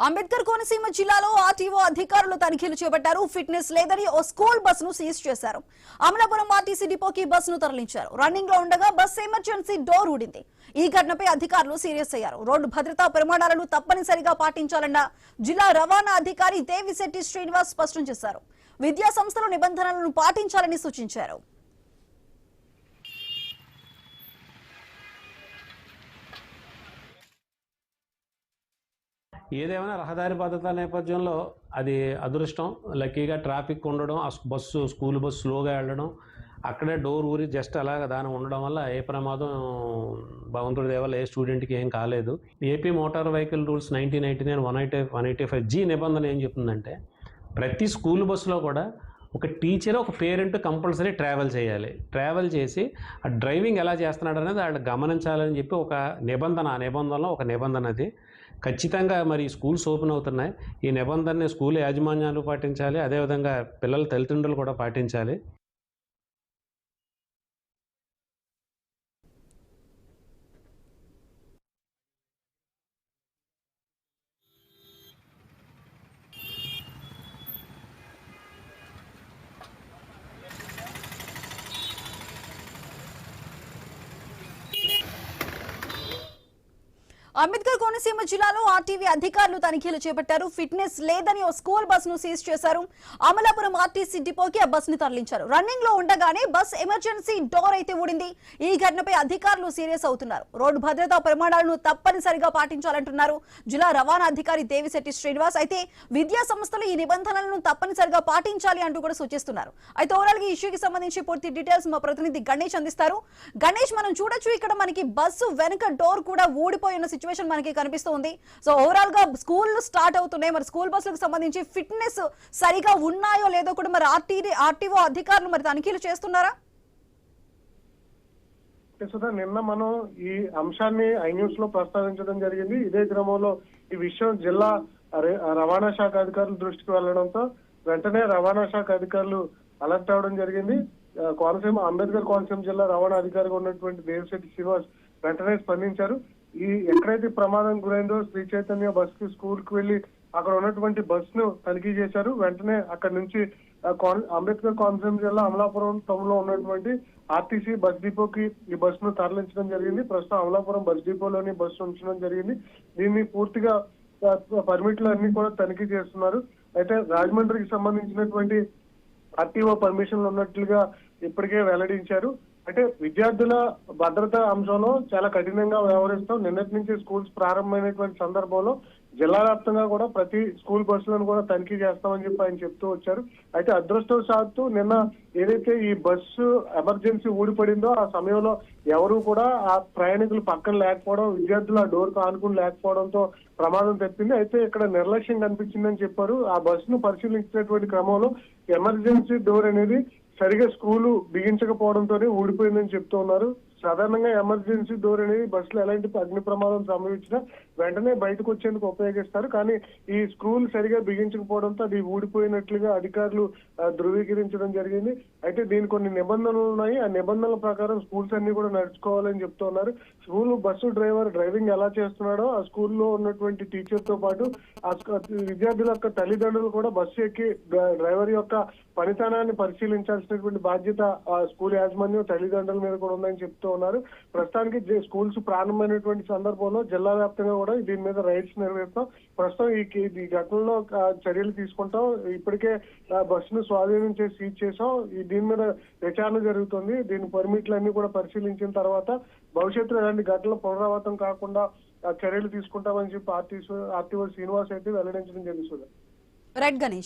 అంబేద్కర్ కోనసీమ జిల్లాలో ఆర్టీఓ అధికారులు తనిఖీలు చేపట్టారు. ఫిట్నెస్ లేదని ఓ స్కూల్ బస్ ను సీజ్ చేశారు. అమలాపురం ఆర్టీసీ డిపోకి బస్ ను తరలించారు. రన్నింగ్ లో ఉండగా బస్ ఎమర్జెన్సీ డోర్ ఊడింది. ఈ ఘటనపై అధికారులు సీరియస్ అయ్యారు. రోడ్డు భద్రతా ప్రమాణాలను తప్పనిసరిగా పాటించాలన్న జిల్లా రవాణా అధికారి దేవిశెట్టి శ్రీనివాస్ స్పష్టం చేశారు. విద్యా సంస్థల నిబంధనలను పాటించాలని సూచించారు. ఏదేమైనా రహదారి భద్రతా నేపథ్యంలో అది అదృష్టం. లక్కీగా ట్రాఫిక్ ఉండడం, ఆ స్కూల్ బస్సు స్లోగా వెళ్ళడం, అక్కడే డోర్ ఊరి జస్ట్ అలాగ దాని ఉండడం వల్ల ఏ ప్రమాదం భగవంతుడి దయ వల్ల ఏ స్టూడెంట్కి ఏం కాలేదు. AP motor vehicle rules 1989 185G నిబంధన ఏం చెప్తుందంటే, ప్రతి స్కూల్ బస్సులో కూడా ఒక టీచర్ ఒక పేరెంట్ కంపల్సరీ ట్రావెల్ చేసి ఆ డ్రైవింగ్ ఎలా చేస్తున్నాడు అనేది వాళ్ళు గమనించాలని చెప్పి ఒక నిబంధన, ఆ నిబంధనలో ఒక నిబంధన అది. ఖచ్చితంగా మరి స్కూల్స్ ఓపెన్ అవుతున్నాయి. ఈ నిబంధనని స్కూల్ యాజమాన్యాలు పాటించాలి, అదేవిధంగా పిల్లల తల్లిదండ్రులు కూడా పాటించాలి. అంబేద్కర్ కోనసీమ జిల్లాలో ఆర్టీవీ అధికారులు తనిఖీలు చేపట్టారు. ఫిట్నెస్ లేదని ఓ స్కూల్ బస్ ను సీజ్ చేశారు. అమలాపురం ఆర్టీసీ డిపోకి ఆ బస్ ని తరలించారు. రన్నింగ్ లో ఉండగానే బస్ ఎమర్జెన్సీ డోర్ అయితే ఊడింది. ఈ ఘటనపై అధికారులు సీరియస్ అవుతున్నారు. రోడ్డు భద్రతా ప్రమాణాలను తప్పనిసరిగా పాటించాలంటున్నారు జిల్లా రవాణా అధికారి దేవిశెట్టి శ్రీనివాస్. అయితే విద్యా సంస్థలు ఈ నిబంధనలను తప్పనిసరిగా పాటించాలి అంటూ కూడా సూచిస్తున్నారు. అయితే ఓవరాల్ గా ఈ ఇష్యూకి సంబంధించి పూర్తి డీటెయిల్స్ మా ప్రతినిధి గణేష్ అందిస్తారు. గణేష్, మనం చూడొచ్చు ఇక్కడ మనకి బస్సు వెనుక డోర్ కూడా ఊడిపోయిన సిచ్యువేషన్ మనకి కనిపిస్తుంది. సో ఓవరాల్ గా స్కూల్ స్టార్ట్ అవుతున్నాయి. మరి స్కూల్ బస్సులకు సంబంధించి ఫిట్నెస్ సరిగా ఉన్నాయో లేదో కూడా మరి ఆర్టీఓ అధికారులు మరి తనిఖీలు చేస్తున్నారా? నిన్న మనం ఈ అంశాన్ని ఐన్యూస్ లో ప్రస్తావించడం జరిగింది. ఇదే క్రమంలో ఈ విషయం జిల్లా రవాణా శాఖ అధికారుల దృష్టికి వెళ్లడంతో వెంటనే రవాణా శాఖ అధికారులు అలర్ట్ అవడం జరిగింది. అంబేద్కర్ కోనసీమ జిల్లా రవాణా అధికారిగా ఉన్నటువంటి దేవిశెట్టి శ్రీనివాస్ వెంటనే స్పందించారు. ఎక్కడైతే ప్రమాదం గురైందో శ్రీ చైతన్య బస్ కి స్కూల్ కి వెళ్లి అక్కడ ఉన్నటువంటి బస్ ను తనిఖీ చేశారు. వెంటనే అక్కడ నుంచి అంబేద్కర్ కోనసీమ జిల్లా అమలాపురం టౌన్ లో ఉన్నటువంటి ఆర్టీసీ బస్ డిపోకి ఈ బస్ ను తరలించడం జరిగింది. ప్రస్తుతం అమలాపురం బస్ డిపోలోని బస్సు ఉంచడం జరిగింది. దీన్ని పూర్తిగా పర్మిట్లు అన్ని కూడా తనిఖీ చేస్తున్నారు. అయితే రాజమండ్రికి సంబంధించినటువంటి ఆర్టీఓ పర్మిషన్లు ఉన్నట్లుగా ఇప్పటికే వెల్లడించారు. అంటే విద్యార్థుల భద్రతా అంశంలో చాలా కఠినంగా వ్యవహరిస్తాం. నిన్నటి నుంచి స్కూల్స్ ప్రారంభమైనటువంటి సందర్భంలో జిల్లా వ్యాప్తంగా కూడా ప్రతి స్కూల్ బస్సులను కూడా తనిఖీ చేస్తామని చెప్పి ఆయన చెప్తూ వచ్చారు. అయితే అదృష్టవశాత్తు నిన్న ఏదైతే ఈ బస్సు ఎమర్జెన్సీ ఊడిపడిందో ఆ సమయంలో ఎవరు కూడా ఆ ప్రయాణికులు పక్కన లేకపోవడం, విద్యార్థులు ఆ డోర్ కు ఆనుకుని లేకపోవడంతో ప్రమాదం తప్పింది. అయితే ఇక్కడ నిర్లక్ష్యం కనిపించిందని చెప్పారు. ఆ బస్సును పరిశీలించినటువంటి క్రమంలో ఎమర్జెన్సీ డోర్ అనేది సరిగా స్కూలు బిగించకపోవడంతోనే ఊడిపోయిందని చెప్తూ ఉన్నారు. సాధారణంగా ఎమర్జెన్సీ డోర్ అనేది బస్సులో ఎలాంటి అగ్ని ప్రమాదం సంభవించినా వెంటనే బయటకు వచ్చేందుకు ఉపయోగిస్తారు. కానీ ఈ స్కూల్ సరిగా బిగించకపోవడంతో అది ఊడిపోయినట్లుగా అధికారులు ధృవీకరించడం జరిగింది. అయితే దీనికి కొన్ని నిబంధనలు ఉన్నాయి. ఆ నిబంధనల ప్రకారం స్కూల్స్ అన్ని కూడా నడుచుకోవాలని చెప్తూ ఉన్నారు. స్కూల్ బస్సు డ్రైవింగ్ ఎలా చేస్తున్నాడో ఆ స్కూల్లో ఉన్నటువంటి టీచర్ తో పాటు ఆ విద్యార్థుల యొక్క తల్లిదండ్రులు కూడా బస్సు ఎక్కి డ్రైవర్ యొక్క పనితనాన్ని పరిశీలించాల్సినటువంటి బాధ్యత ఆ స్కూల్ యాజమాన్యం తల్లిదండ్రుల మీద కూడా ఉందని చెప్తూ ఉన్నారు. ప్రస్తుతానికి స్కూల్స్ ప్రారంభమైనటువంటి సందర్భంలో జిల్లా వ్యాప్తంగా కూడా దీని మీద రైడ్స్ నిర్వహిస్తాం. ప్రస్తుతం ఈ ఘటనలో చర్యలు తీసుకుంటాం. ఇప్పటికే బస్సును స్వాధీనం చేసి సీజ్ చేసాం. దీని మీద విచారణ జరుగుతుంది. దీని పర్మిట్లు అన్ని కూడా పరిశీలించిన తర్వాత భవిష్యత్తులో ఇలాంటి ఘటనలు పునరావృతం కాకుండా చర్యలు తీసుకుంటామని చెప్పి ఆర్టీఓ శ్రీనివాస్ అయితే వెల్లడించడం జరుగుతుంది. రైట్ గణేష్.